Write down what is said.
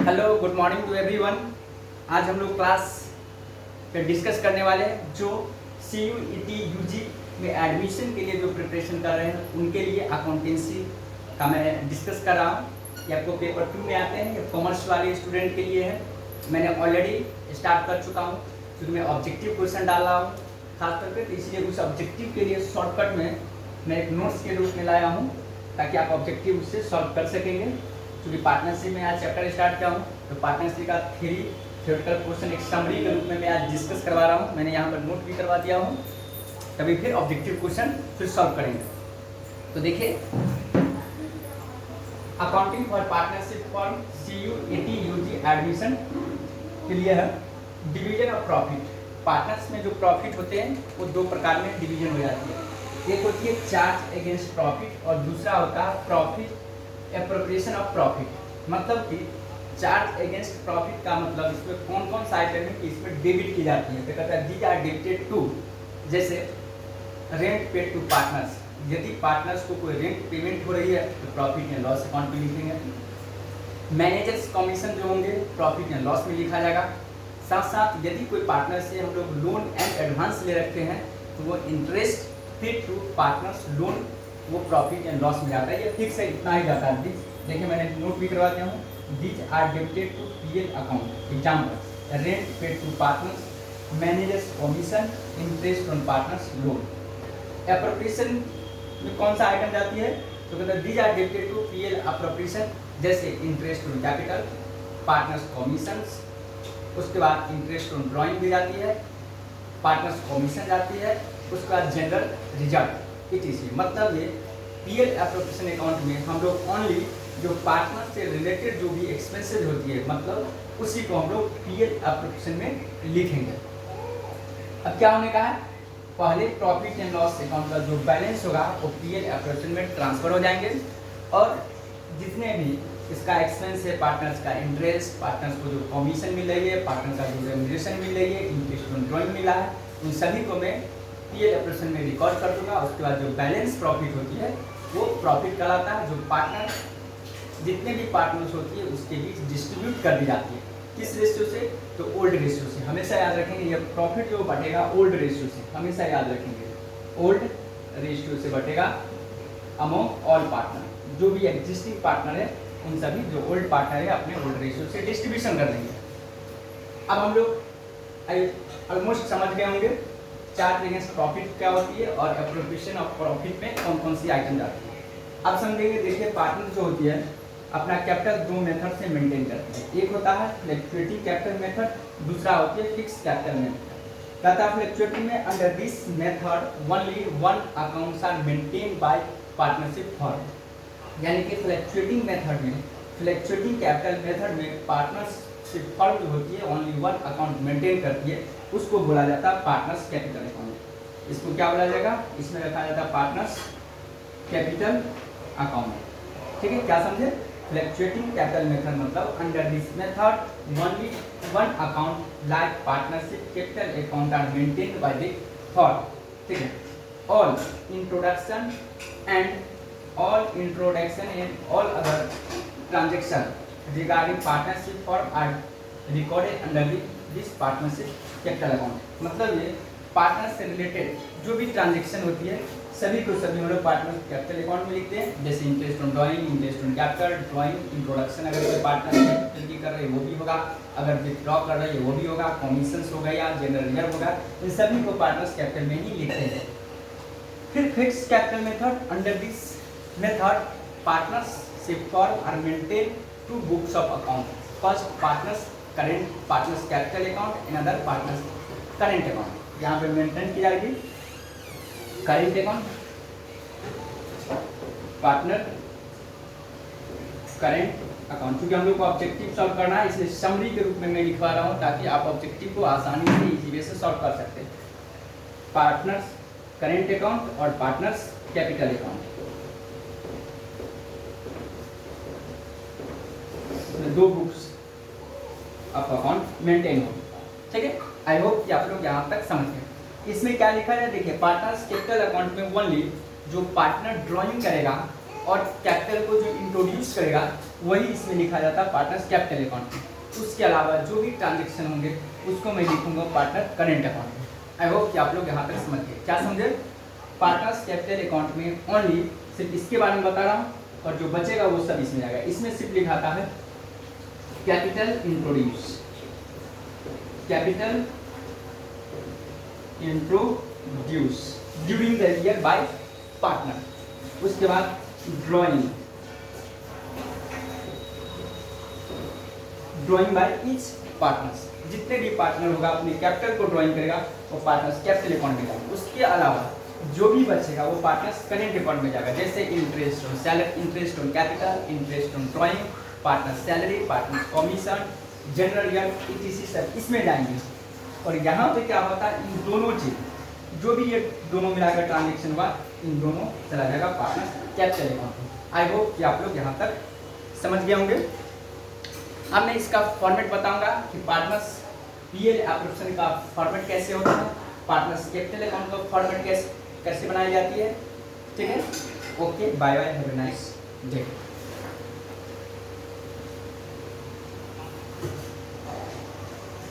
Hello good morning to everyone. आज हम लोग क्लास पे डिस्कस करने वाले हैं जो CUET UG में एडमिशन के लिए जो प्रिपरेशन कर रहे हैं उनके लिए अकाउंटेंसी का मैं डिस्कस कर रहा हूँ। ये आपको पेपर 2 में आते हैं, ये कॉमर्स वाले स्टूडेंट के लिए है। मैंने ऑलरेडी स्टार्ट कर चुका हूँ क्योंकि मैं ऑब्जेक्टिव क्वेश्चन डाल रहा हूँ खास करके, तो इसलिए उस ऑब्जेक्टिव के लिए शॉर्टकट में मैं एक नोट्स के रूप में लाया हूँ ताकि आप ऑब्जेक्टिव उससे सॉल्व कर सकेंगे। क्योंकि पार्टनरशिप में आज चैप्टर स्टार्ट किया हूँ तो पार्टनरशिप का थ्योरेटिकल क्वेश्चन एक समरी के रूप में मैं आज डिस्कस करवा रहा हूँ। मैंने यहाँ पर नोट भी करवा दिया हूँ, तभी फिर ऑब्जेक्टिव क्वेश्चन फिर सॉल्व करेंगे। तो देखिए, accounting for partnership for CUET UG admission के लिए है डिवीजन ऑफ प्रॉफिट। पार्टनर्स में जो प्रॉफिट होते हैं वो दो प्रकार में डिवीजन हो जाती है। एक होती है चार्ज अगेंस्ट प्रॉफिट और दूसरा होता है प्रॉफिट एप्रोप्रिएशन ऑफ प्रॉफिट। मतलब कि चार्ज अगेंस्ट प्रॉफिट का मतलब इसमें कौन कौन सा आइटम है कि इसमें डेबिट की जाती है। तो कहता है दीज आर डेबिटेड टू, जैसे रेंट पेड टू पार्टनर्स। यदि पार्टनर्स को कोई रेंट पेमेंट हो रही है तो प्रॉफिट एंड लॉस अकाउंट में लिखेंगे। मैनेजर्स कमीशन जो होंगे प्रॉफिट एंड लॉस में लिखा जाएगा। साथ साथ यदि कोई पार्टनर से हम लोग लोन एंड एडवांस ले रखते हैं तो वो interest paid to partners loan वो प्रॉफिट एंड लॉस में जाता है। ये फिक्स है, इतना ही जाता है। देखिए मैंने नोट भी करवा दिया हूँ। These are debited to PL account. Example, rent paid to partners, managers commission, interest on partners loan. Appropriation में कौन सा आइटम जाती है तो कहते हैं these are debited to PL appropriation, जैसे interest on capital, partners commissions, उसके बाद इंटरेस्ट ऑन ड्राइंग भी जाती है, पार्टनर्स कमीशन जाती है, उसके बाद जनरल रिजल्ट। मतलब ये PL एप्रोप्रिएशन अकाउंट में हम लोग ओनली जो पार्टनर से रिलेटेड जो भी एक्सपेंसेस होती है मतलब उसी को हम लोग PL एप्रोप्रिएशन में लिखेंगे। अब क्या होने का है, पहले प्रॉफिट एंड लॉस अकाउंट का जो बैलेंस होगा वो PL एप्रोप्रिएशन में ट्रांसफर हो जाएंगे और जितने भी इसका एक्सपेंस है, पार्टनर्स का इंटरेस्ट, पार्टनर्स को जो कमीशन मिल रही है, पार्टनर का जो रेम्यूनरेशन मिल रही है, इंटरेस्ट ऑन ड्राइंग मिला है, उन सभी को मैं PL एप्रोप्रिएशन में रिकॉर्ड कर दूंगा। उसके बाद जो बैलेंस प्रॉफिट होती है वो प्रॉफिट कहलाता है, जो पार्टनर जितने भी पार्टनर्स होती है उसके बीच डिस्ट्रीब्यूट कर दी जाती है। किस रेशियो से, तो ओल्ड रेशियो से। हमेशा याद रखेंगे ये प्रॉफिट जो बटेगा ओल्ड रेशियो से, हमेशा याद रखेंगे ओल्ड रेशियो से बटेगा अमॉन्ग ऑल पार्टनर। जो भी एग्जिस्टिंग पार्टनर है उन सभी जो ओल्ड पार्टनर है अपने ओल्ड रेशियो से डिस्ट्रीब्यूशन कर देंगे। अब हम लोग ऑलमोस्ट समझ गए होंगे चार्ज अगेंस्ट प्रॉफिट क्या होती है और एप्रोप्रिएशन ऑफ प्रॉफिट में कौन कौन सी आइटम जाती है। अब समझेंगे। देखिए, पार्टनर जो होती है अपना कैपिटल दो मेथड से मेंटेन करती है। एक होता है फ्लक्चुएटिंग कैपिटल मेथड, दूसरा होती है फिक्स कैपिटल मेथड। कहता है फ्लक्चुएटिंग में under this method only one accounts are maintain by partnership firm. यानी कि फ्लक्चुएटिंग मेथड में, फ्लक्चुएटिंग कैपिटल मेथड में पार्टनरशिप फर्म जो होती है ओनली वन अकाउंट मेंटेन करती है, उसको बोला जाता है पार्टनर्स कैपिटल अकाउंट। इसको क्या बोला जाएगा, इसमें रखा जाता है पार्टनर्स कैपिटल अकाउंट। ठीक है, क्या समझे। फ्लक्चुएटिंग कैपिटल मेथड मतलब under this method only one account like partnership capital account are maintained by the firm. ठीक है, all introduction and all other transaction regarding partnership firm are recorded under this partnership capital account. मतलब ये partner से related जो भी transaction होती है सभी को सभी हम लोग पार्टनर कैपिटल अकाउंट में लिखते हैं। जैसे interest on drawing, interest on capital, drawing, introduction अगर कोई पार्टनर कैपिटल की कर रहे हैं वो भी होगा, अगर विथड्रॉ कर रहे हैं वो भी होगा, कमीशंस हो गया, जनरल रिजर्व होगा, इन सभी को पार्टनर्स कैपिटल में ही लिखते हैं। फिर fix capital method, under this method partnership firm are maintain two books of account. First partners current partners capital account and other partners current account. यहाँ पे मेंटेन की जाएगी current account, partner current account. क्योंकि हम लोग को objective solve करना है इसलिए समरी के रूप में मैं लिखवा रहा हूँ ताकि आप ऑब्जेक्टिव को आसानी से इजी वे से सॉल्व कर सकते हैं। पार्टनर्स करेंट अकाउंट और पार्टनर्स कैपिटल अकाउंट, दो बुक्स ऑफ अकाउंट मेंटेन हो। ठीक है, आई होप कि आप लोग यहाँ तक समझ गए। इसमें क्या लिखा है, देखिए पार्टनर्स कैपिटल अकाउंट में ओनली जो पार्टनर ड्राइंग करेगा और कैपिटल को जो इंट्रोड्यूस करेगा वही इसमें लिखा जाता है पार्टनर्स कैपिटल अकाउंट में। उसके अलावा जो भी ट्रांजेक्शन होंगे उसको मैं लिखूंगा पार्टनर करेंट अकाउंट में। आई होप कि आप लोग यहाँ तक समझ गए। क्या समझे? पार्टनर्स कैपिटल अकाउंट में ओनली सिर्फ इसके बारे में बता रहा हूँ और जो बचेगा वो सब इसमें जाएगा। इसमें सिर्फ लिखाता है capital introduce, capital introduce during the year by partner. उसके बाद drawing, drawing by each partners. जितने भी पार्टनर होगा अपने कैपिटल को ड्राइंग करेगा वो पार्टनर्स कैपिटल अकाउंट में जाएगा। उसके अलावा जो भी बचेगा वो पार्टनर्स करेंट अकाउंट में जाएगा, जैसे interest on salary, interest on capital, interest on drawing, partner salary, partner commission, general year, etc सब इसमें जाएंगे। और यहाँ पे क्या होता है, इन दोनों चीज जो भी ये दोनों मिलाकर ट्रांजेक्शन हुआ इन दोनों चला जाएगा पार्टनर कैपिटल अकाउंट में। आई होप कि आप लोग यहाँ तक समझ गए होंगे। अब मैं इसका फॉर्मेट बताऊंगा कि पार्टनर्स पीएल एप्रोप्रिएशन का फॉर्मेट कैसे होता है, पार्टनर्स कैपिटल अकाउंट का फॉर्मेट कैसे बनाई जाती है। ठीक है, okay, bye bye, have a nice day.